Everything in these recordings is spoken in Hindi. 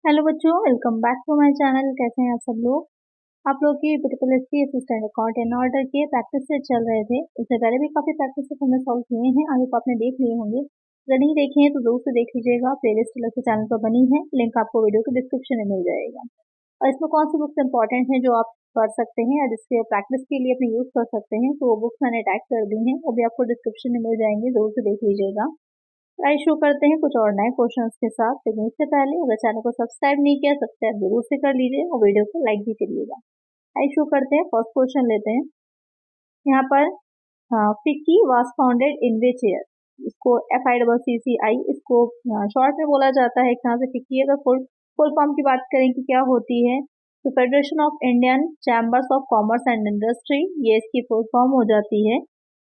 हेलो बच्चों, welcome back to my channel. कैसे हैं आप सब लोग। आप लोग की पर्टिकुलर की असिस्टेंट अकाउंट इन ऑर्डर के प्रैक्टिस से चल रहे थे। इससे पहले भी काफी प्रैक्टिस हमने सॉल्व किए हैं, आगे को आपने देख लिए होंगे। अगर नहीं देखे हैं तो जरूर से देख लीजिएगा। प्लेलिस्ट अलग से चैनल पर बनी है, लिंक आपको वीडियो के डिस्क्रिप्शन में मिल जाएगा। और इसमें कौन सी बुक्स इंपॉर्टेंट है जो आप पढ़ सकते हैं या जिसके प्रैक्टिस के लिए अपने यूज कर सकते हैं, तो वो बुक्स मैंने टैग कर दी हैं, वो भी आपको डिस्क्रिप्शन में मिल जाएंगे, जरूर से देख लीजिएगा। आइए शुरू करते हैं कुछ और नए क्वेश्चंस के साथ। लेकिन इससे पहले अगर चैनल को सब्सक्राइब नहीं किया, सब्सक्राइब जरूर से कर लीजिए और वीडियो को लाइक भी करिएगा। आइए शुरू करते हैं। फर्स्ट क्वेश्चन लेते हैं। यहाँ पर FICCI was founded in which year. इसको FICCI इसको शॉर्ट में बोला जाता है। एक तरह से फिक्की अगर फुल फॉर्म की बात करें कि क्या होती है, तो federation of Indian chambers of commerce and industry, ये इसकी फुल फॉर्म हो जाती है।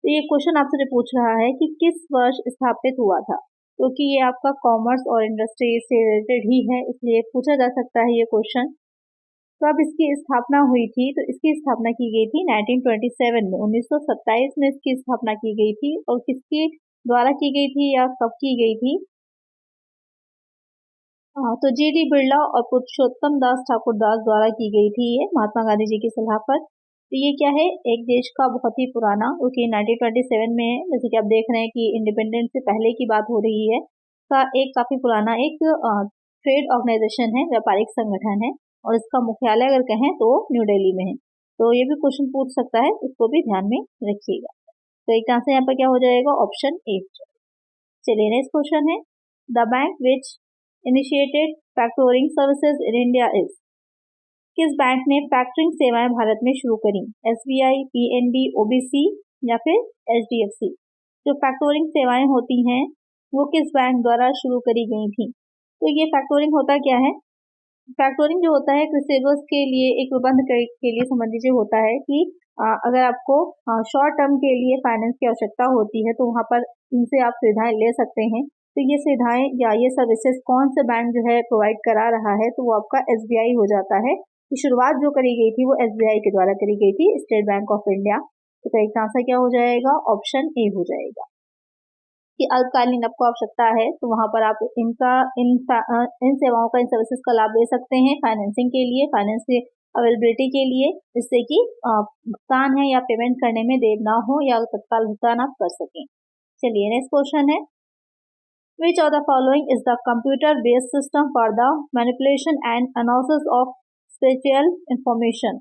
तो ये क्वेश्चन आपसे जो पूछ रहा है कि किस वर्ष स्थापित हुआ था, क्योंकि ये आपका कॉमर्स और इंडस्ट्री से रिलेटेड ही है, इसलिए पूछा जा सकता है ये क्वेश्चन। तो अब इसकी स्थापना हुई थी, तो इसकी स्थापना की गई थी 1927 में, 1927 में इसकी स्थापना की गई थी। और किसके द्वारा की गई थी या कब की गई थी? तो GD बिरला और पुरुषोत्तम दास ठाकुर दास द्वारा की गई थी ये, महात्मा गांधी जी की सलाह पर। तो ये क्या है, एक देश का बहुत ही पुराना, क्योंकि 1927 में है, जैसे कि आप देख रहे हैं कि इंडिपेंडेंस से पहले की बात हो रही है, का एक काफी पुराना एक ट्रेड ऑर्गेनाइजेशन है, व्यापारिक संगठन है। और इसका मुख्यालय अगर कहें तो न्यू दिल्ली में है। तो ये भी क्वेश्चन पूछ सकता है, इसको भी ध्यान में रखिएगा। तो एक तरह से यहाँ पर क्या हो जाएगा, ऑप्शन ए। चलिए नेक्स्ट क्वेश्चन है, the bank which initiated factoring services in India is. किस बैंक ने फैक्टरिंग सेवाएं भारत में शुरू करी? SBI, PNB, OBC या फिर HDFC। जो फैक्टोरिंग सेवाएं होती हैं वो किस बैंक द्वारा शुरू करी गई थी? तो ये फैक्टोरिंग होता क्या है? फैक्टोरिंग जो होता है रिसीवर्स के लिए, एक प्रबंध के लिए समझ लीजिए होता है कि अगर आपको शॉर्ट टर्म के लिए फाइनेंस की आवश्यकता होती है तो वहां पर इनसे आप सुविधाएं ले सकते हैं। तो ये सुविधाएं या ये सर्विसेज कौन से बैंक जो है प्रोवाइड करा रहा है, तो वो आपका SBI हो जाता है। कि शुरुआत जो करी गई थी वो SBI के द्वारा करी गई थी, स्टेट बैंक ऑफ इंडिया। तो एक आंसर क्या हो जाएगा, ऑप्शन ए हो जाएगा। कि अल्पकालीन आपको आवश्यकता है तो वहां पर आप इन सेवाओं का, इन सर्विसेज का लाभ ले सकते हैं फाइनेंसिंग के लिए, फाइनेंस की अवेलेबिलिटी के लिए, जिससे कि भुगतान है या पेमेंट करने में देर ना हो या तत्काल भुगतान आप कर सकें। चलिए नेक्स्ट क्वेश्चन है, Which of the following is the computer-based system for the manipulation and analysis of spatial information?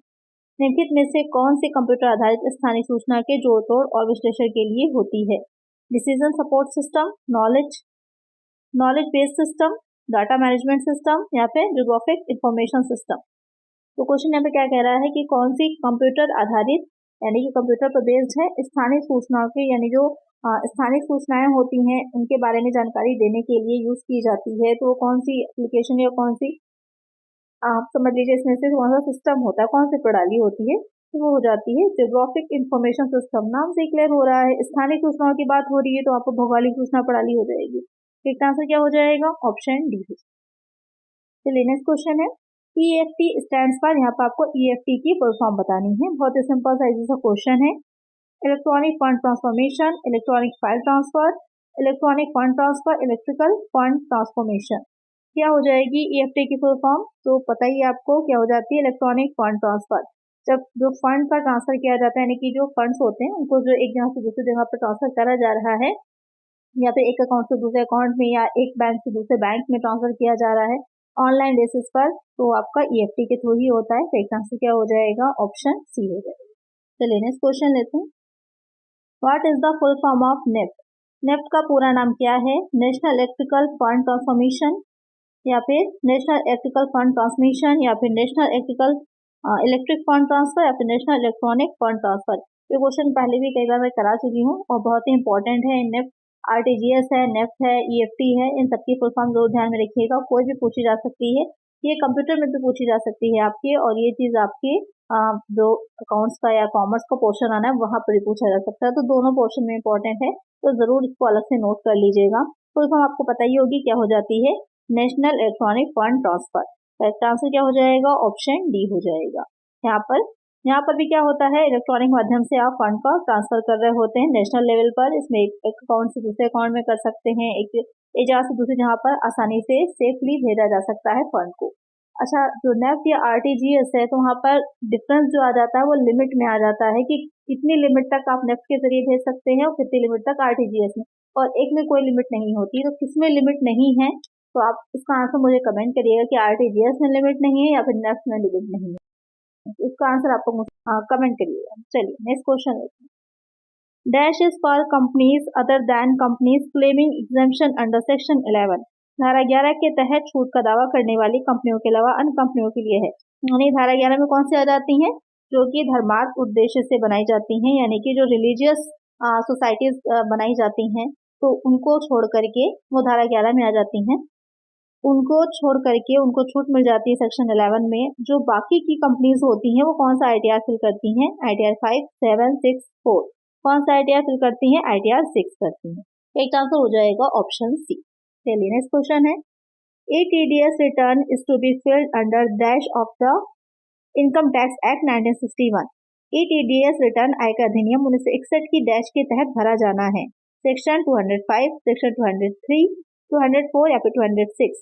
निम्नलिखित में से कौन सी कंप्यूटर आधारित स्थानीय सूचना के जोड़ तोड़ और विश्लेषण के लिए होती है? Decision support system, knowledge based system, data management system या फिर जियोग्राफिक इंफॉर्मेशन सिस्टम। तो क्वेश्चन यहाँ पे क्या कह रहा है कि कौन सी कंप्यूटर आधारित, यानी कि कंप्यूटर पर बेस्ड है, स्थानीय सूचनाओं के, यानी जो स्थानीय सूचनाएं होती हैं उनके बारे में जानकारी देने के लिए यूज की जाती है। तो कौन सी एप्लीकेशन या कौन सी, आप समझ लीजिए इसमें से कौन सा सिस्टम होता है, कौन सी प्रणाली होती है, तो वो हो जाती है जियोग्राफिक इंफॉर्मेशन सिस्टम। नाम से क्लियर हो रहा है, स्थानीय सूचनाओं की बात हो रही है तो आपको भौगोलिक सूचना प्रणाली हो जाएगी। एक आंसर क्या हो जाएगा, ऑप्शन डी। चलिए नेक्स्ट क्वेश्चन है, EFT स्टैंड्स पर, यहाँ पर आपको EFT की फुल फॉर्म बतानी है। बहुत ही सिंपल सा इजी सा क्वेश्चन है। Electronic fund transformation, electronic file transfer, electronic fund transfer, electrical fund transformation. क्या हो जाएगी EFT की फुल फॉर्म? तो पता ही आपको क्या हो जाती है, इलेक्ट्रॉनिक फंड ट्रांसफर। जब जो फंड का ट्रांसफर किया जाता है, यानी कि जो फंड्स होते हैं उनको जो एक जगह से दूसरी जगह पर ट्रांसफर करा जा रहा है, या फिर एक अकाउंट से दूसरे अकाउंट में या एक बैंक से दूसरे बैंक में ट्रांसफर किया जा रहा है ऑनलाइन बेसिस पर, तो आपका EFT के थ्रू ही होता है। तो एक आंसर क्या हो जाएगा, ऑप्शन सी हो जाएगा। चलिए नेक्स्ट क्वेश्चन लेते हैं, what is the full form of NEFT? NEFT का पूरा नाम क्या है? नेशनल इलेक्ट्रिकल फंड ट्रांसफॉर्मेशन, या फिर नेशनल इलेक्ट्रिकल फंड ट्रांसमिशन, या फिर नेशनल इलेक्ट्रिक फंड ट्रांसफर, या फिर नेशनल इलेक्ट्रॉनिक फंड ट्रांसफर। ये क्वेश्चन पहले भी कई बार मैं करा चुकी हूँ और बहुत ही इंपॉर्टेंट है। नेफ्ट RTGS है, नेफ्ट है, EFT है, इन सबकी फुल फॉर्म जरूर ध्यान में रखिएगा। कोई भी पूछी जा सकती है, ये कंप्यूटर में भी पूछी जा सकती है आपके, और ये चीज आपके जो अकाउंट्स का या कॉमर्स का पोर्शन आना है वहां पर भी पूछा जा सकता है। तो दोनों पोर्शन में इंपॉर्टेंट है, तो जरूर इसको अलग से नोट कर लीजिएगा। फुल फॉर्म आपको पता ही होगी क्या हो जाती है, नेशनल इलेक्ट्रॉनिक फंड ट्रांसफर। तो इसका आंसर क्या हो जाएगा, ऑप्शन डी हो जाएगा। यहाँ पर भी क्या होता है, इलेक्ट्रॉनिक माध्यम से आप फंड का ट्रांसफर कर रहे होते हैं नेशनल लेवल पर। इसमें एक अकाउंट से दूसरे अकाउंट में कर सकते हैं, एक एक जगह से दूसरी जगह पर आसानी से सेफली भेजा जा सकता है फंड को। अच्छा, जो नेफ्ट या आरटीजीएस है तो वहाँ पर डिफरेंस जो आ जाता है वो लिमिट में आ जाता है कि कितनी लिमिट तक आप नेफ्ट के जरिए भेज सकते हैं और कितनी लिमिट तक आरटीजीएस में, और एक में कोई लिमिट नहीं होती। तो किसमें लिमिट नहीं है, तो आप इसका आंसर मुझे कमेंट करिएगा कि आरटीजीएस में लिमिट नहीं है या फिर नेफ्ट में लिमिट नहीं है। इसका आंसर आपको मुझे कमेंट करिएगा। चलिए नेक्स्ट क्वेश्चन लेते हैं। Dash is for companies other than companies claiming exemption under section 11। धारा 11 के तहत छूट का दावा करने वाली कंपनियों के अलावा अन्य कंपनियों के लिए है। यानी धारा 11 में कौन सी आ जाती हैं, जो कि धर्मार्थ उद्देश्य से बनाई जाती हैं, यानी कि जो रिलीजियस सोसाइटीज बनाई जाती हैं तो उनको छोड़ करके वो धारा 11 में आ जाती हैं। उनको छोड़ करके उनको छूट मिल जाती है सेक्शन 11 में। जो बाकी की कंपनीज होती हैं वो कौन सा आईटीआर फिल करती हैं, आईटीआर 5, 7, 6, 4। कौन सा आईटीआर फिल करती हैं, आईटीआर 6 करती हैं। एक आंसर हो जाएगा ऑप्शन सी। चलिए नेक्स्ट क्वेश्चन है, ATDS return is to be filed under dash of the income tax act 1961। ATDS return आयकर अधिनियम 1961 की डैश के तहत भरा जाना है। सेक्शन 205, सेक्शन 203, 204 या फिर 206।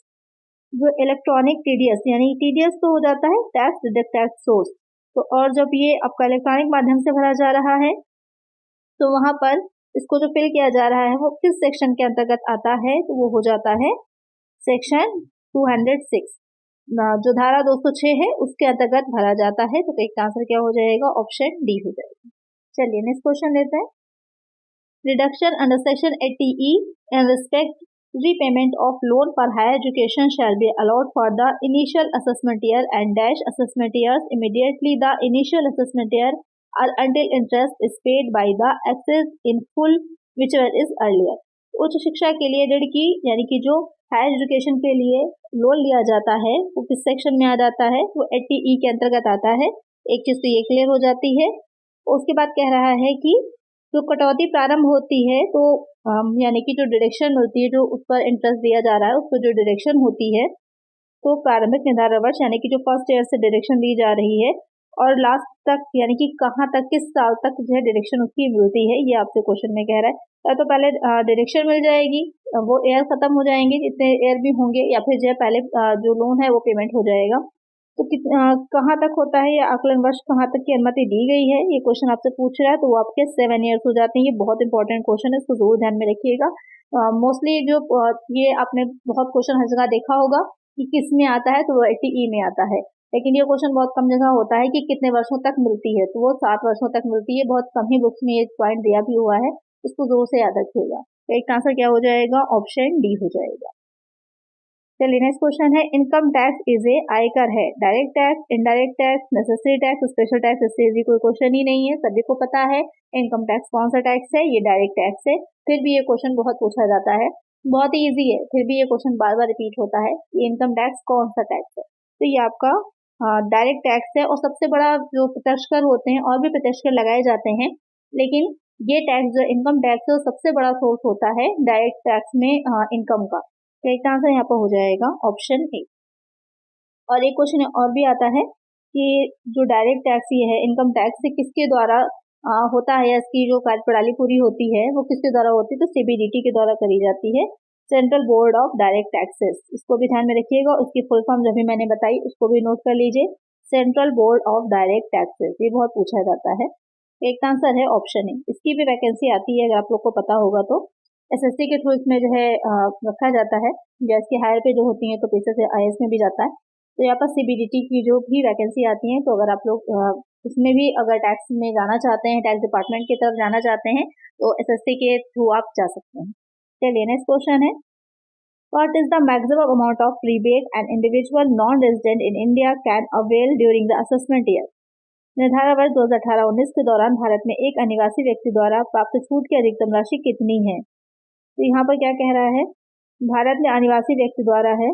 जो इलेक्ट्रॉनिक टीडीएस, यानी टीडीएस तो हो जाता है टैक्स डिडक्ट टैक्स सोर्स, तो और जब ये आपका इलेक्ट्रॉनिक माध्यम से भरा जा रहा है तो वहां पर इसको जो फिल किया जा रहा है वो किस सेक्शन के अंतर्गत आता है, तो वो हो जाता है सेक्शन 206। जो धारा 206 है उसके अंतर्गत भरा जाता है। तो एक आंसर क्या हो जाएगा, ऑप्शन डी हो जाएगा। चलिए नेक्स्ट क्वेश्चन लेते हैं। Reduction under section 80E in respect repayment of loan for higher education shall be allowed for the initial assessment year and dash assessment years immediately the initial assessment year or until interest is paid by the excess in full whichever is earlier। उच्च शिक्षा के लिए ऋण की, यानी कि जो हायर एजुकेशन के लिए लोन लिया जाता है वो किस सेक्शन में आ जाता है, वो 80E के अंतर्गत आता है। एक चीज तो ये क्लियर हो जाती है। उसके बाद कह रहा है कि जो कटौती प्रारंभ होती है तो यानी कि जो डिडक्शन मिलती है, जो उस पर इंटरेस्ट दिया जा रहा है उस पर जो डिडक्शन होती है तो प्रारंभिक निर्धारण वर्ष यानी कि जो फर्स्ट ईयर से डिडक्शन दी जा रही है और लास्ट तक यानी कि कहाँ तक, किस साल तक जो है डिडक्शन उसकी मिलती है, ये आपसे क्वेश्चन में कह रहा है। या तो पहले डिडक्शन मिल जाएगी, वो ईयर खत्म हो जाएंगे जितने ईयर भी होंगे, या फिर जो है पहले जो लोन है वो पेमेंट हो जाएगा। तो कहाँ तक होता है या आकलन वर्ष कहाँ तक की अनुमति दी गई है, ये क्वेश्चन आपसे पूछ रहा है। तो वो आपके 7 ईयर्स हो जाते हैं। ये बहुत इंपॉर्टेंट क्वेश्चन है, इसको जरूर ध्यान में रखिएगा। मोस्टली जो ये आपने बहुत क्वेश्चन हर जगह देखा होगा कि किस में आता है, तो वो 80E में आता है। लेकिन ये क्वेश्चन बहुत कम जगह होता है कि कितने वर्षों तक मिलती है, तो वो 7 वर्षों तक मिलती है। बहुत कम ही बुक्स में ये पॉइंट दिया भी हुआ है, इसको जरूर से याद रखिएगा। तो एक आंसर क्या हो जाएगा, ऑप्शन डी हो जाएगा। चलिए नेक्स्ट क्वेश्चन है, इनकम टैक्स इज ए आयकर है, direct tax, indirect tax, necessary tax, special tax, इससे इजी कोई क्वेश्चन ही नहीं है, सभी को पता है इनकम टैक्स कौन सा टैक्स है, ये डायरेक्ट टैक्स है। फिर भी ये क्वेश्चन बहुत पूछा जाता है, बहुत ही ईजी है, फिर भी ये क्वेश्चन बार बार रिपीट होता है, ये इनकम टैक्स कौन सा टैक्स है। तो ये आपका डायरेक्ट टैक्स है। और सबसे बड़ा जो प्रत्यक्ष कर होते हैं, और भी प्रत्यक्ष कर लगाए जाते हैं, लेकिन ये टैक्स जो इनकम टैक्स है सबसे बड़ा सोर्स होता है डायरेक्ट टैक्स में इनकम का। तो एक आंसर यहाँ पर हो जाएगा ऑप्शन ए। और एक क्वेश्चन और भी आता है कि जो डायरेक्ट टैक्स ये है इनकम टैक्स से किसके द्वारा होता है, इसकी जो कार्यप्रणाली पूरी होती है वो किसके द्वारा होती है, तो CBDT के द्वारा करी जाती है, central board of direct taxes. इसको भी ध्यान में रखिएगा, उसकी फुल फॉर्म जब भी मैंने बताई उसको भी नोट कर लीजिए, central board of direct taxes, ये बहुत पूछा जाता है। एक आंसर है ऑप्शन ए। इसकी भी वैकेंसी आती है, अगर आप लोग को पता होगा तो SSC के थ्रू इसमें जो है रखा जाता है, या इसके हायर पे जो होती है तो पैसे से IAS में भी जाता है। तो यहाँ पर CBDT की जो भी वैकेंसी आती है, तो अगर आप लोग इसमें भी अगर टैक्स में जाना चाहते हैं, टैक्स डिपार्टमेंट की तरफ जाना चाहते हैं, तो SSC के थ्रू आप जा सकते हैं। चलिए नेक्स्ट क्वेश्चन है, What is the maximum amount of rebate an individual non-resident in India can avail during the assessment year? निर्धारण वर्ष 2018-19 के दौरान भारत में एक अनिवासी व्यक्ति द्वारा प्राप्त छूट की अधिकतम राशि कितनी है। तो यहाँ पर क्या कह रहा है, भारत में अनिवासी व्यक्ति द्वारा है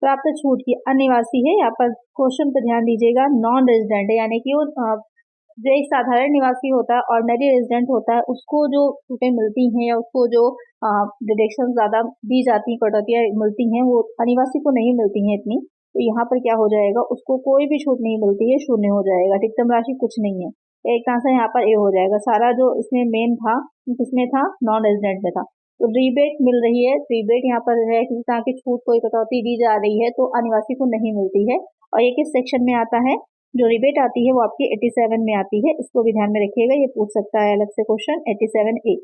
प्राप्त छूट की, अनिवासी है, यहाँ पर क्वेश्चन पर ध्यान दीजिएगा, नॉन रेजिडेंट है, यानी कि वो जो एक साधारण निवासी होता है, ऑर्डिनरी रेजिडेंट होता है, उसको जो छूटें मिलती हैं या उसको जो डिडक्शन ज़्यादा दी जाती हैं, कटौतियाँ मिलती हैं, वो अनिवासी को नहीं मिलती हैं इतनी। तो यहाँ पर क्या हो जाएगा, उसको कोई भी छूट नहीं मिलती है, शून्य हो जाएगा, अधिकतम राशि कुछ नहीं है। एक आंसर यहाँ पर ए हो जाएगा। सारा जो इसमें मेन था किसमें था, नॉन रेजिडेंट में था। तो रिबेट मिल रही है, रिबेट यहाँ पर है किसी तरह की छूट, कोई कटौती दी जा रही है तो अनिवासी को नहीं मिलती है। और ये किस सेक्शन में आता है? जो रिबेट आती है वो आपकी 87 में आती है, इसको भी ध्यान में रखिएगा, ये पूछ सकता है अलग से क्वेश्चन 87A,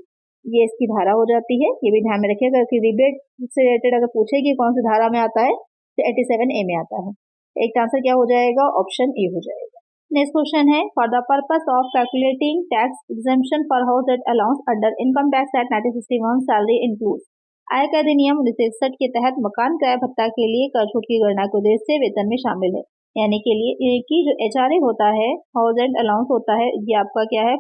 ये इसकी धारा हो जाती है, ये भी ध्यान में रखिएगा कि रिबेट से रिलेटेड अगर पूछे कि कौन सी धारा में आता है तो 87A में आता है। एक आंसर क्या हो जाएगा? ऑप्शन ए हो जाएगा। नेक्स्ट क्वेश्चन है, for the purpose of calculating tax exemption for house rent allowance under income tax act 1961 salary include. आयकर अधिनियम 1961 के तहत मकान किराया भत्ता के लिए कर छूट की गणना के उद्देश्य से वेतन में शामिल है। यानी के लिए कि जो HRA होता है, हाउस रेंट अलाउंस होता है, ये आपका क्या है,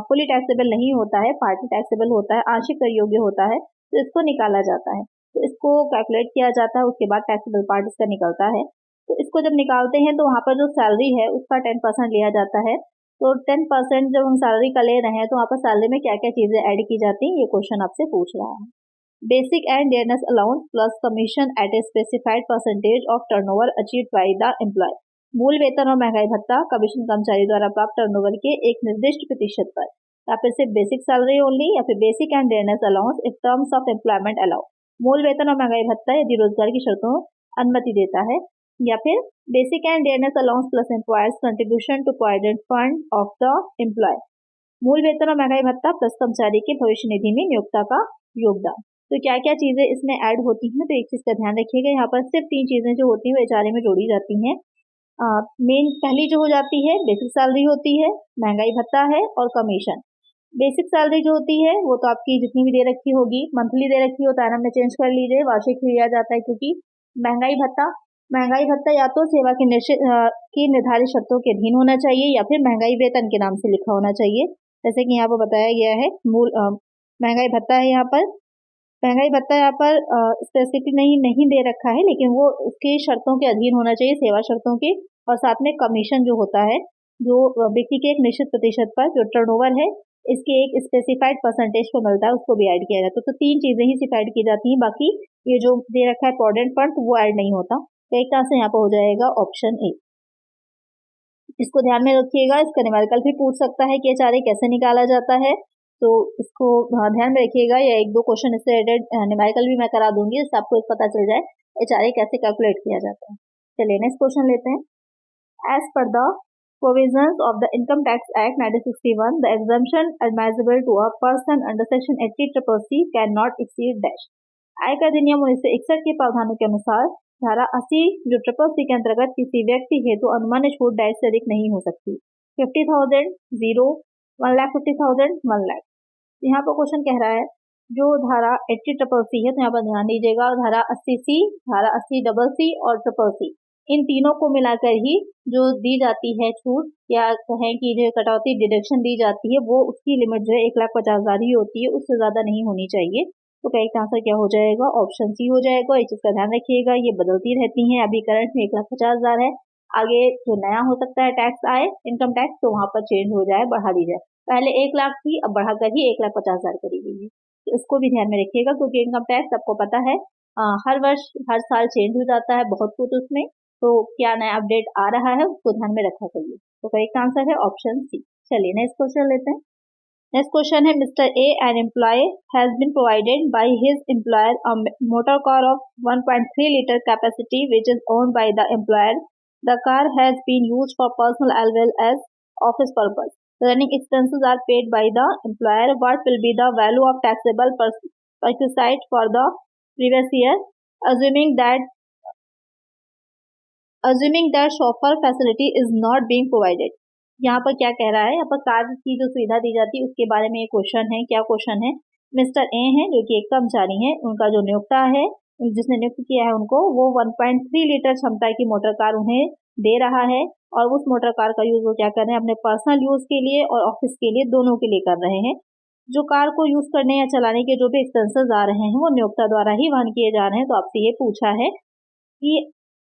फुली टैक्सेबल नहीं होता है, पार्टी टैक्सेबल होता है, आंशिक कर योग्य होता है, तो इसको निकाला जाता है, तो इसको कैलकुलेट किया जाता है, उसके बाद टैक्सेबल पार्ट इसका निकलता है। तो इसको जब निकालते हैं तो वहाँ पर जो सैलरी है उसका 10% लिया जाता है। तो 10% जब हम सैलरी का ले रहे हैं तो वहाँ पर सैलरी में क्या क्या चीज़ें ऐड की जाती हैं, ये क्वेश्चन आपसे पूछ रहा है। Basic and dearness allowance plus commission at a specified percentage of turnover achieved by the employee. मूल वेतन और महंगाई भत्ता कमीशन कर्मचारी द्वारा प्राप्त टर्नओवर के एक निर्दिष्ट प्रतिशत पर, या फिर सिर्फ बेसिक सैलरी ओनली, या फिर basic and dearness allowance if terms of employment allow. मूल वेतन और महंगाई भत्ता यदि रोजगार की शर्तों अनुमति देता है, या फिर basic and dearness allowance plus employer's contribution to provident fund of the employee. मूल वेतन और महंगाई भत्ता प्लस कर्मचारी के भविष्य निधि में नियोक्ता का योगदान। तो क्या क्या चीजें इसमें ऐड होती हैं, तो एक चीज का ध्यान रखिएगा, यहाँ पर सिर्फ 3 चीजें जो होती हैं वो HRA में जोड़ी जाती हैं। मेन पहली जो हो जाती है बेसिक सैलरी होती है, महंगाई भत्ता है और कमीशन। बेसिक सैलरी जो होती है वो तो आपकी जितनी भी दे रखी होगी, मंथली दे रखी हो तो आराम में चेंज कर लीजिए, वार्षिक लिया जाता है, क्योंकि महंगाई भत्ता या तो सेवा की निर्धारित शर्तों के अधीन होना चाहिए या फिर महंगाई वेतन के नाम से लिखा होना चाहिए, जैसे कि यहाँ पर बताया गया है। मूल महंगाई भत्ता है, यहाँ पर महंगाई भत्ता यहाँ पर स्पेसिफिक नहीं दे रखा है, लेकिन वो उसकी शर्तों के अधीन होना चाहिए, सेवा शर्तों के। और साथ में कमीशन जो होता है, जो बिक्री के एक निश्चित प्रतिशत पर जो टर्नओवर है इसके एक स्पेसिफाइड परसेंटेज को मिलता है, उसको भी ऐड किया जाता है। तो 3 चीजें ही सिर्फ ऐड की जाती हैं, बाकी ये जो दे रखा है प्रोविडेंट फंड वो ऐड नहीं होता। तो एक तरह से यहाँ पर हो जाएगा ऑप्शन ए। इसको ध्यान में रखिएगा, इसका न्यूमेरिकल भी पूछ सकता है कि HRA कैसे निकाला जाता है, तो इसको ध्यान में रखिएगा, या 1-2 क्वेश्चन इससे रिलेटेड न्यूमेरिकल भी मैं करा दूंगी, जिससे आपको पता चल जाए HRA कैसे कैलकुलेट किया जाता है। चलिए नेक्स्ट क्वेश्चन लेते हैं। As per the provisions of the Income Tax Act 1961, the exemption admissible to a person under Section 80CCC cannot exceed dash। आयकर अधिनियम 1961 के प्रावधानों के अनुसार धारा 80 जो CCC के अंतर्गत किसी व्यक्ति हेतु अनुमान्य छूट डैश से अधिक नहीं हो सकती। 50,000, 0, 1,50,000, 1 लाख। यहाँ पर क्वेश्चन कह रहा है जो धारा 80CCC है, तो यहाँ पर ध्यान दीजिएगा, धारा 80C, धारा 80CC और CCC, इन तीनों को मिलाकर ही जो दी जाती है छूट, या कहें कि जो कटौती डिडक्शन दी जाती है, वो उसकी लिमिट जो है 1,50,000 ही होती है, उससे ज्यादा नहीं होनी चाहिए। तो करेक्ट आंसर क्या हो जाएगा? ऑप्शन सी हो जाएगा। इस चीज का ध्यान रखिएगा, ये बदलती रहती हैं, अभी करंट में 1,50,000 है, आगे जो नया हो सकता है टैक्स आए इनकम टैक्स, तो वहां पर चेंज हो जाए, बढ़ा दी जाए। पहले 1 लाख थी, अब बढ़ाकर ही 1,50,000 करी गई है, तो इसको भी ध्यान में रखिएगा, क्योंकि इनकम टैक्स आपको पता है हर वर्ष हर साल चेंज हो जाता है बहुत कुछ उसमें, तो क्या नया अपडेट आ रहा है उसको ध्यान में रखा करिए। तो करेक्ट आंसर है ऑप्शन सी। चलिए नेक्स्ट क्वेश्चन लेते हैं। नेक्स्ट क्वेश्चन है, mister A N employee has been provided by his employer a motor car of 1.3 litre capacity which is owned by the employer. The car has been used for personal as well as office purpose. Running expenses are paid by the employer. What will be the value of taxable perquisite for the previous year, assuming that chauffeur facility is not being provided। यहाँ पर क्या कह रहा है, यहाँ पर कार की जो सुविधा दी जाती है उसके बारे में ये क्वेश्चन है। क्या क्वेश्चन है? मिस्टर ए हैं जो कि एक कर्मचारी हैं, उनका जो नियोक्ता है, जिसने नियुक्त किया है उनको, वो 1.3 लीटर क्षमता की मोटर कार उन्हें दे रहा है, और उस मोटर कार का यूज वो क्या कर रहे हैं, अपने पर्सनल यूज के लिए और ऑफिस के लिए, दोनों के लिए कर रहे हैं। जो कार को यूज करने या चलाने के जो भी एक्सपेंसेस आ रहे हैं वो नियोक्ता द्वारा ही वहन किए जा रहे हैं। तो आपसे ये पूछा है कि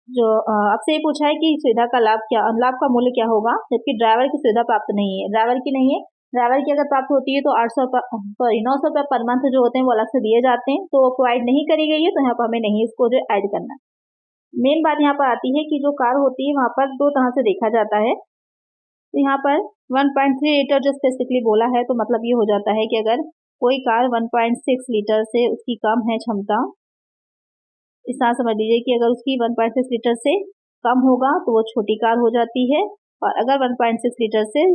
आपसे ये पूछा है कि सुविधा का लाभ का मूल्य क्या होगा, जबकि ड्राइवर की सुविधा प्राप्त नहीं है। ड्राइवर की नहीं है, ड्राइवर की अगर प्राप्त होती है तो 900 रुपये पर मंथ जो होते हैं वो अलग से दिए जाते हैं, तो वो प्रोवाइड नहीं करी गई है, तो यहाँ पर हमें नहीं इसको जो ऐड करना है। मेन बात यहाँ पर आती है कि जो कार होती है वहाँ पर 2 तरह से देखा जाता है। तो यहाँ पर 1.3 लीटर जो स्पेसिफिकली बोला है, तो मतलब ये हो जाता है कि अगर कोई कार 1.6 लीटर से उसकी कम है क्षमता, इस तरह समझ लीजिए कि अगर उसकी 1.6 लीटर से कम होगा तो वो छोटी कार हो जाती है, और अगर 1.6 लीटर से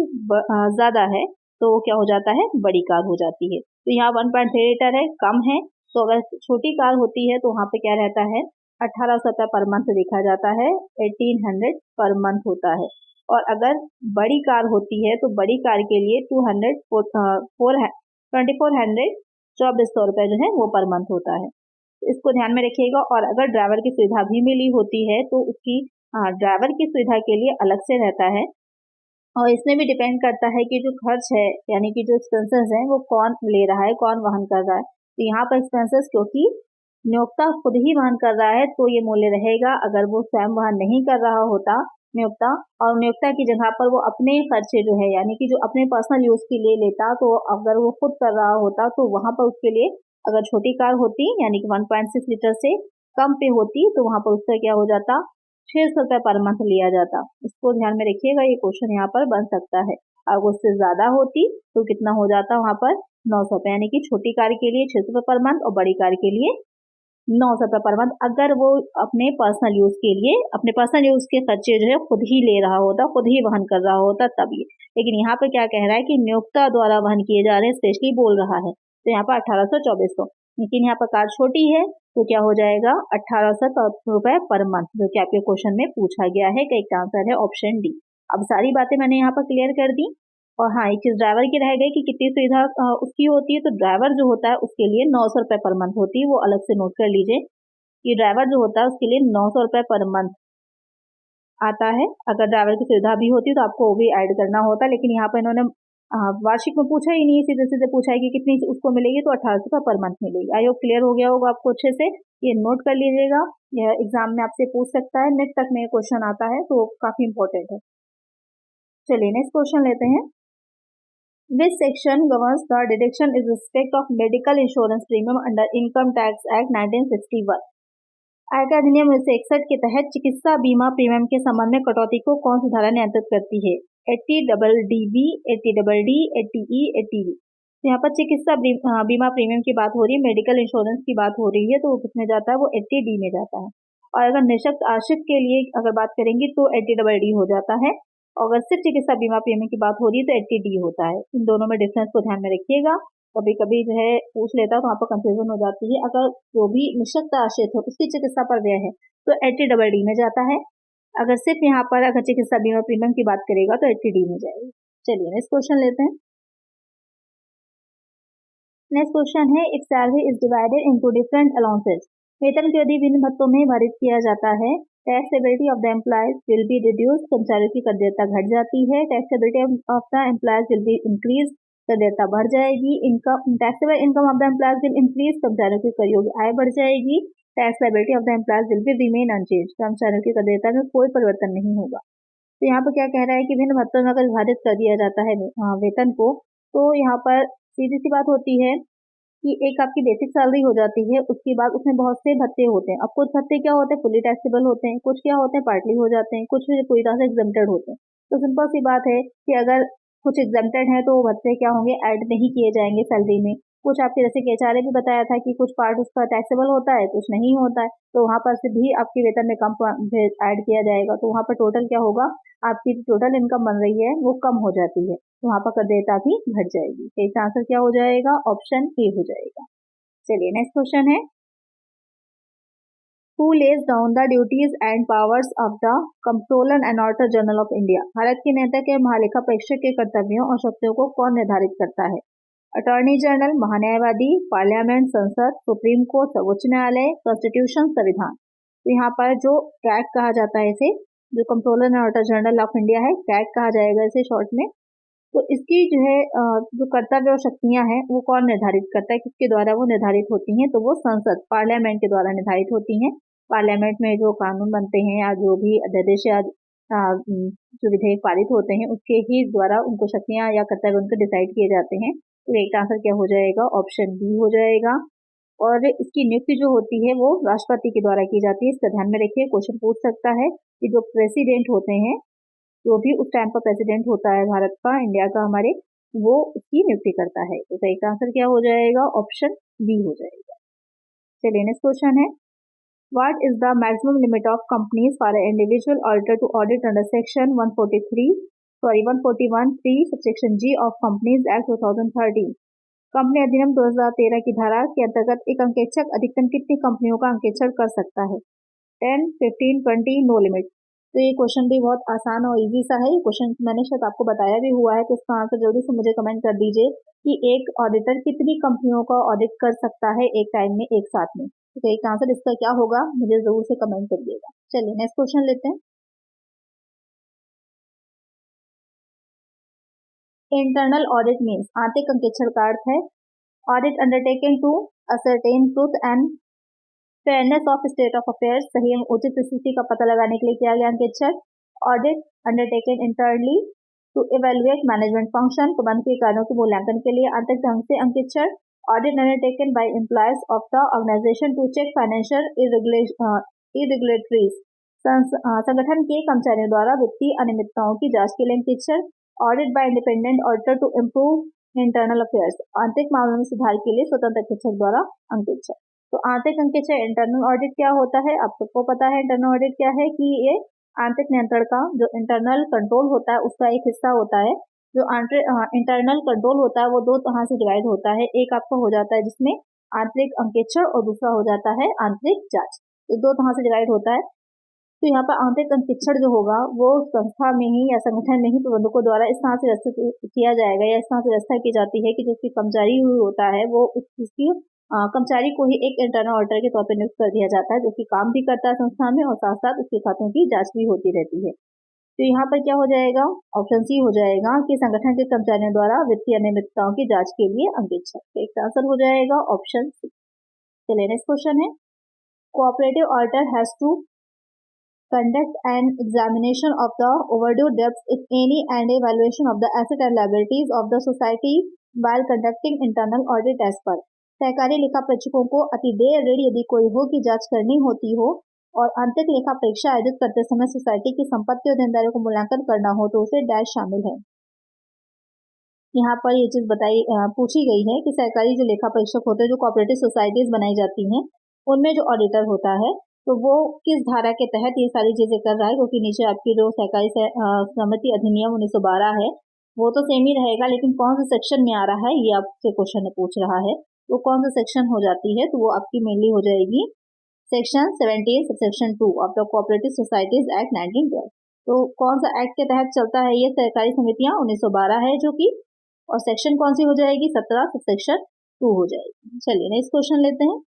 ज़्यादा है तो वो क्या हो जाता है, बड़ी कार हो जाती है। तो यहाँ 1.3 लीटर है, कम है, तो अगर छोटी कार होती है तो वहाँ पे क्या रहता है, 1800 रुपये पर मंथ देखा जाता है, 1800 पर मंथ होता है। और अगर बड़ी कार होती है तो बड़ी कार के लिए 2400 रुपये जो है वो पर मंथ होता है, इसको ध्यान में रखिएगा। और अगर ड्राइवर की सुविधा भी मिली होती है तो उसकी ड्राइवर की सुविधा के लिए अलग से रहता है, और इसमें भी डिपेंड करता है कि जो खर्च है यानी कि जो एक्सपेंसेस हैं वो कौन ले रहा है, कौन वहन कर रहा है। तो यहाँ पर एक्सपेंसेस क्योंकि नियोक्ता खुद ही वहन कर रहा है तो ये मूल्य रहेगा। अगर वो स्वयं वहन नहीं कर रहा होता नियोक्ता, और नियोक्ता की जगह पर वो अपने खर्चे जो है यानी कि जो अपने पर्सनल यूज के लिए लेता, तो अगर वो खुद कर रहा होता तो वहां पर उसके लिए अगर छोटी कार होती यानी कि 1.6 लीटर से कम पे होती तो वहां पर उसका क्या हो जाता, 600 रुपये पर मंथ लिया जाता। इसको ध्यान में रखिएगा, ये क्वेश्चन यहाँ पर बन सकता है। अगर उससे ज्यादा होती तो कितना हो जाता वहां पर, 900 रुपये, यानी कि छोटी कार के लिए 600 रुपये पर मंथ और बड़ी कार के लिए 900 रुपये पर मंथ, अगर वो अपने पर्सनल यूज के लिए अपने पर्सनल यूज के खर्चे जो है खुद ही ले रहा होता, खुद ही वहन कर रहा होता तब ये। लेकिन यहाँ पे क्या कह रहा है कि नियोक्ता द्वारा वहन किए जा रहे हैं, स्पेशली बोल रहा है, तो यहाँ पर 1800-2400। लेकिन यहाँ पर कार छोटी है तो क्या हो जाएगा, 1800 रुपये पर मंथ, जो कि आपके क्वेश्चन में पूछा गया है। करेक्ट आंसर है ऑप्शन डी। अब सारी बातें मैंने यहाँ पर क्लियर कर दी। और हाँ, एक चीज ड्राइवर की रह गई कि कितनी सुविधा उसकी होती है, तो ड्राइवर जो होता है उसके लिए 900 रुपये पर मंथ होती है, वो अलग से नोट कर लीजिए कि ड्राइवर जो होता है उसके लिए 900 रुपये पर मंथ आता है। अगर ड्राइवर की सुविधा भी होती तो आपको वो भी ऐड करना होता, लेकिन यहाँ पर इन्होंने वार्षिक में पूछा ही नहीं, सीधे सीधे पूछा है कि कितनी उसको मिलेगी, तो 1800 रुपये पर मंथ मिलेगी। आई होप क्लियर हो गया होगा आपको अच्छे से, ये नोट कर लीजिएगा, यह एग्जाम में आपसे पूछ सकता है, नेक्स्ट तक में क्वेश्चन आता है तो काफी इंपॉर्टेंट है। चलिए नेक्स्ट क्वेश्चन लेते हैं। Which section governs the deduction in respect of medical insurance premium under Income Tax Act 1961? आयकर अधिनियम 1961 के तहत चिकित्सा बीमा प्रीमियम के संबंध में कटौती को कौन सी धारा नियंत्रित करती है? 80DB, 80DD, 80E, 80B। तो यहाँ पर चिकित्सा बीमा प्रीमियम की बात हो रही है, मेडिकल इंश्योरेंस की बात हो रही है, तो वो किसमें जाता है, वो 80D में जाता है। और अगर निःशक्त आश्रित के लिए अगर बात करेंगे तो 80DD हो जाता है, और अगर सिर्फ चिकित्सा बीमा प्रीमियम की बात हो रही है तो 80D होता है। इन दोनों में डिफरेंस को ध्यान में रखिएगा, कभी कभी जो है पूछ लेता है तो वहाँ पर कंफ्यूजन हो जाती है। अगर जो भी निःशक्त आश्रित है उसकी चिकित्सा पर व्यय है तो 80DD में जाता है, अगर सिर्फ यहाँ पर अगर चिकित्सा बीमा प्रीमियम की बात करेगा तो 80D में जाएगी। चलिए नेक्स्ट क्वेश्चन लेते हैं। नेक्स्ट क्वेश्चन है, if salary is divided into different allowances, वेतन की अवधि विभिन्न भत्तों में विभाजित किया जाता है, taxability of the employees will be reduce, कर्मचारियों की कर देयता घट जाती है, taxability of the employees will be increase, कर देयता बढ़ जाएगी, income taxable income of the employees will increase, कर्मचारियों की कर योग्य आय बढ़ जाएगी, tax liability of the employees will be remain unchanged, कर्मचारियों की कर देयता में कोई परिवर्तन नहीं होगा। तो यहाँ पर क्या कह रहा है कि भिन्न भत्तों में अगर विभाजित कर दिया जाता है वेतन को, तो यहाँ पर सीधी सी बात होती है कि एक आपकी बेसिक सैलरी हो जाती है, उसके बाद उसमें बहुत से भत्ते होते हैं। अब कुछ भत्ते क्या होते हैं, फुली टैक्सेबल होते हैं, कुछ क्या होते हैं पार्टली हो जाते हैं, कुछ पूरी तरह से एग्जम्प्टेड होते हैं। तो सिंपल सी बात है कि अगर कुछ एग्जम्प्टेड है तो भत्ते क्या होंगे, ऐड नहीं किए जाएंगे सैलरी में। कुछ आपके जैसे कि एचआरए भी बताया था कि कुछ पार्ट उसका टैक्सेबल होता है, कुछ नहीं होता है, तो वहां पर से भी आपके वेतन में कम ऐड किया जाएगा, तो वहां पर टोटल क्या होगा, आपकी टोटल इनकम बन रही है वो कम हो जाती है, तो वहां पर कर देयता भी घट जाएगी। तो इसका आंसर क्या हो जाएगा, ऑप्शन ए हो जाएगा। चलिए नेक्स्ट क्वेश्चन है, Who lays down the duties and powers of the Comptroller and Auditor General of India? Bharat के नियंत्रक एवं महालेखा परीक्षक के कर्तव्यों और शक्तियों को कौन निर्धारित करता है? अटॉर्नी जनरल, महान्यायवादी, पार्लियामेंट, संसद, सुप्रीम कोर्ट, सर्वोच्च न्यायालय, कॉन्स्टिट्यूशन, संविधान। तो यहाँ पर जो कैट कहा जाता है इसे, जो controller and auditor general of India है, कैट कहा जाएगा इसे शॉर्ट में। तो इसकी जो है जो कर्तव्य और शक्तियां हैं वो कौन निर्धारित करता है, किसके द्वारा वो निर्धारित होती हैं, तो वो संसद, पार्लियामेंट के द्वारा निर्धारित होती हैं। पार्लियामेंट में जो कानून बनते हैं या जो भी अध्यादेश या जो विधेयक पारित होते हैं उसके ही द्वारा उनको शक्तियां या कर्तव्य उनको डिसाइड किए जाते हैं। तो एक आंसर क्या हो जाएगा, ऑप्शन बी हो जाएगा। और इसकी नियुक्ति जो होती है वो राष्ट्रपति के द्वारा की जाती है, इसका ध्यान में रखिए, क्वेश्चन पूछ सकता है कि जो प्रेसिडेंट होते हैं, जो भी उस टाइम पर प्रेसिडेंट होता है भारत का, इंडिया का हमारे, वो उसकी नियुक्ति करता है। तो सही आंसर क्या हो जाएगा? ऑप्शन बी हो जाएगा। चलिए नेक्स्ट क्वेश्चन है, what is the maximum limit of companies for an individual auditor to audit under section 141(3) subsection G of companies act 2013। Company अधिनियम 2013 की धारा के अंतर्गत एक अंकेक्षक अधिकतम कितनी कंपनियों का अंकेक्षण कर सकता है? 10, 15, 20, नो लिमिट। तो ये क्वेश्चन भी बहुत आसान और इजी सा है। ये क्वेश्चन मैंने शायद आपको बताया भी हुआ है, तो इसका आंसर जल्दी से मुझे कमेंट कर दीजिए कि एक ऑडिटर कितनी कंपनियों का ऑडिट कर सकता है एक टाइम में, एक साथ में। तो एक आंसर इसका क्या होगा, मुझे जरूर से कमेंट करिएगा। चलिए नेक्स्ट क्वेश्चन लेते हैं। इंटरनल ऑडिट मीन्स, आंतरिक अंकेक्षण का अर्थ है audit undertaken to ascertain truth and fairness of state of affairs, सही एवं उचित स्थिति का पता लगाने के लिए किया गया अंकेक्षण। Audit undertaken internally to evaluate management function, प्रबंध के कार्यों के मूल्यांकन के लिए आंतरिक ढंग से अंकेक्षण। Audit undertaken by employees of the organisation to check financial irregularities, संगठन के कर्मचारियों द्वारा वित्तीय अनियमितताओं की जांच के लिए अंकेक्षण। Audit by independent auditor to improve internal affairs, आंतरिक मामलों में सुधार के लिए स्वतंत्र अंकेक्षक द्वारा अंकेक्षण। तो आंतरिक अंकेक्षण इंटरनल ऑडिट क्या होता है, आप सबको पता है इंटरनल ऑडिट क्या है, कि ये आंतरिक नियंत्रण का जो इंटरनल कंट्रोल होता है उसका एक हिस्सा होता है। जो इंटरनल कंट्रोल होता है वो दो तरह से डिवाइड होता है, एक आपका हो जाता है जिसमें आंतरिक अंकेक्षण और दूसरा हो जाता है आंतरिक जांच। तो दो तरह से डिवाइड होता है। तो यहाँ पर आंतरिक अंकेक्षण जो होगा वो संस्था में ही या संगठन में ही प्रबंधकों द्वारा इस तरह से व्यवस्थित किया जाएगा या इस तरह से व्यवस्था की जाती है कि जो उसकी कर्मचारी हुई होता है वो उसकी कर्मचारी को ही एक इंटरनल ऑडिटर के तौर पर नियुक्त कर दिया जाता है, जो कि काम भी करता है संस्था में और साथ साथ उसके खातों की जांच भी होती रहती है। तो यहाँ पर क्या हो जाएगा, ऑप्शन सी हो जाएगा कि संगठन के कर्मचारियों द्वारा वित्तीय अनियमितताओं की जांच के लिए अंकेक्षण। एक आंसर हो जाएगा ऑप्शन सी। चलिए नेक्स्ट क्वेश्चन है, cooperative auditor has to conduct an examination of the overdue debts, if any, and evaluation of the asset and liabilities of the society while conducting internal audit as per। सहकारी लेखा परीक्षकों को अतिदेय ऋण यदि कोई हो की जांच करनी होती हो और आंतरिक लेखा परीक्षा आयोजित करते समय सोसाइटी की संपत्ति और देनदारियों को मूल्यांकन करना हो तो उसे डैश शामिल है। यहाँ पर ये चीज पूछी गई है कि सहकारी जो लेखा परीक्षक होते हैं, जो कोऑपरेटिव सोसाइटीज बनाई जाती हैं, उनमें जो ऑडिटर होता है तो वो किस धारा के तहत ये सारी चीजें कर रहा है, क्योंकि नीचे आपकी जो सहकारी समिति अधिनियम 1912 है वो तो सेम ही रहेगा, लेकिन कौन सा सेक्शन में आ रहा है ये आपसे क्वेश्चन पूछ रहा है, तो कौन सा सेक्शन हो जाती है, तो वो आपकी मेनली हो जाएगी section 17 subsection 2 of the cooperative societies act 1912। तो कौन सा एक्ट के तहत चलता है ये सहकारी समितियां, 1912 है जो कि, और सेक्शन कौन सी हो जाएगी, 17 सबसेक्शन 2 हो जाएगी। चलिए नेक्स्ट क्वेश्चन लेते हैं,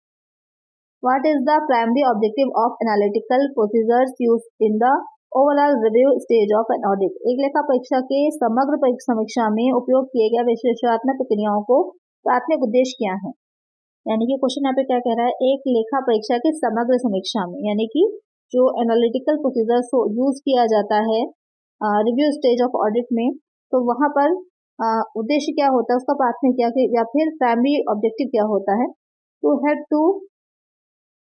What is the primary objective of analytical procedures used in the overall review stage of an audit? एक लेखा परीक्षा के समग्र समीक्षा में उपयोग किए गए विश्लेषणात्मक प्रक्रियाओं को प्राथमिक उद्देश्य क्या है? यानी कि क्वेश्चन यहाँ पे क्या कह रहा है, एक लेखा परीक्षा के समग्र समीक्षा में, यानी कि जो एनालिटिकल प्रोसीजर्स यूज किया जाता है रिव्यू स्टेज ऑफ ऑडिट में, तो वहां पर उद्देश्य क्या होता है, उसका प्राथमिक या फिर प्राइमरी ऑब्जेक्टिव क्या होता है, to help to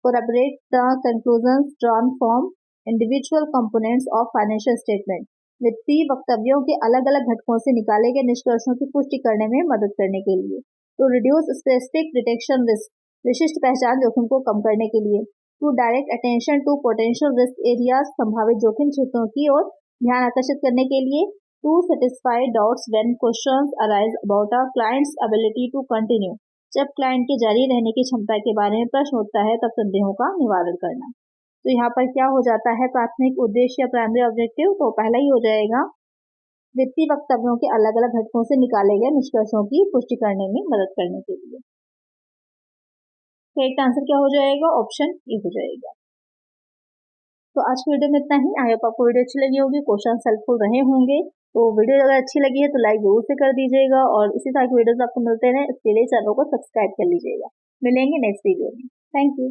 corroborate the conclusions drawn from individual components of financial statement, वित्तीय वक्तव्यों के अलग अलग घटकों से निकाले गए निष्कर्षों की पुष्टि करने में मदद करने के लिए। तो रिड्यूस स्पेसिफिक डिटेक्शन रिस्क, विशिष्ट पहचान जोखिम को कम करने के लिए। To direct attention to potential risk areas, संभावित जोखिम क्षेत्रों की ओर ध्यान आकर्षित करने के लिए। To satisfy doubts when questions arise about a client's ability to continue, जब क्लाइंट के जारी रहने की क्षमता के बारे में प्रश्न उठता है तब संदेहों का निवारण करना। तो यहाँ पर क्या हो जाता है प्राथमिक उद्देश्य या प्राइमरी ऑब्जेक्टिव, तो पहला ही हो जाएगा वित्तीय वक्तव्यों के अलग अलग घटकों से निकाले गए निष्कर्षों की पुष्टि करने में मदद करने के लिए। तो एक आंसर क्या हो जाएगा, ऑप्शन ए हो जाएगा। तो आज की वीडियो में इतना ही। आई होप आपको वीडियो अच्छी लगी होगी, क्वेश्चन हेल्पफुल रहे होंगे। तो वीडियो अगर अच्छी लगी है तो लाइक जरूर से कर दीजिएगा और इसी तरह की वीडियोस आपको मिलते रहे इसके लिए चैनल को सब्सक्राइब कर लीजिएगा। मिलेंगे नेक्स्ट वीडियो में। Thank you.